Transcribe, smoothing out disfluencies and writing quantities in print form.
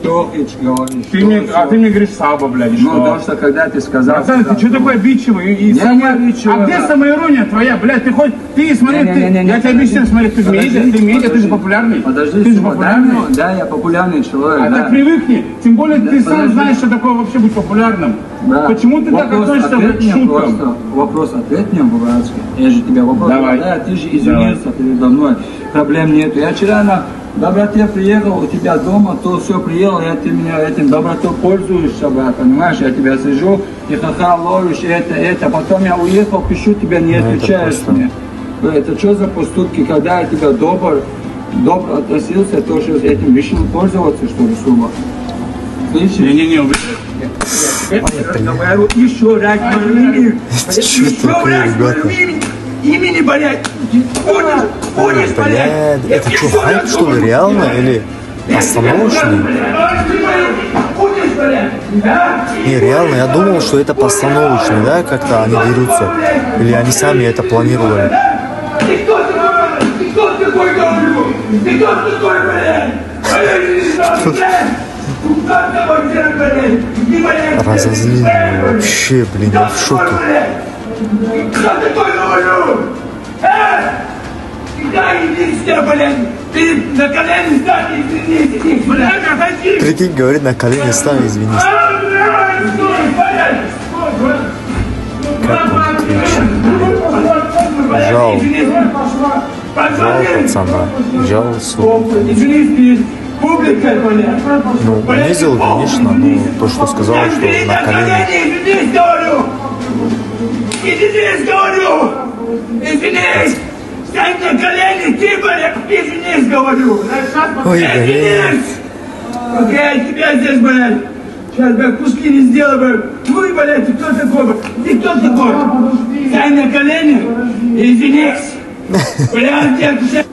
Штохич говоришь. Ты мне говоришь Саба, блядь, и что? Ну, потому что когда ты сказал... Братан, ты что такой обидчивый? А где самоирония твоя, блядь? Ты смотри, я тебе объясню, смотри, ты медиа, ты же популярный. Подожди, ты же популярный. Да, я популярный человек. А так привыкни. Тем более ты сам знаешь, что такое вообще быть популярным. Почему ты так относишься к шуткам? Вопрос-ответ мне, братский. Я же тебя вопрос. Да, ты же извинился передо мной. Проблем нет. Я вчера на доброте приехал, у тебя дома, то все приехал, и ты меня этим добротой пользуешься, брат, понимаешь? Я тебя сижу, и ха-ха, ловишь, это. Потом я уехал, пишу, тебя не отвечаешь мне. Это что за поступки, когда я тебя добро относился, то, что этим решил пользоваться, что ли, суба? Слышишь? Не-не-не, еще раз говорю, имени, блядь, ходишь, блядь. Это что, хайп, что ли, реально? Или постановочный? Не, реально, я думал, что это постановочный, да, как-то они дерутся. Или они сами это планировали. Разозлил меня вообще, блин, я в шоке. Кто такой, говорю? Да, иди сюда, блядь! Ты на колени стань, извинись, блядь! Прикинь, говорит, на колени стань, извинись. Как он кричит. Жал. Жал пацана. Жал своего. Ну, унизил, конечно, но то, что сказал, что на колени. Извинись, говорю! Извинись! Стань на колени, ты, блядь, извинись, говорю! Ой, блядь! Окей, тебя здесь, блядь! Сейчас, блядь, куски не сделаю, блядь! Твой, блядь, ты кто такой, блядь? Ты кто такой? Стань на колени, извинись! Блядь,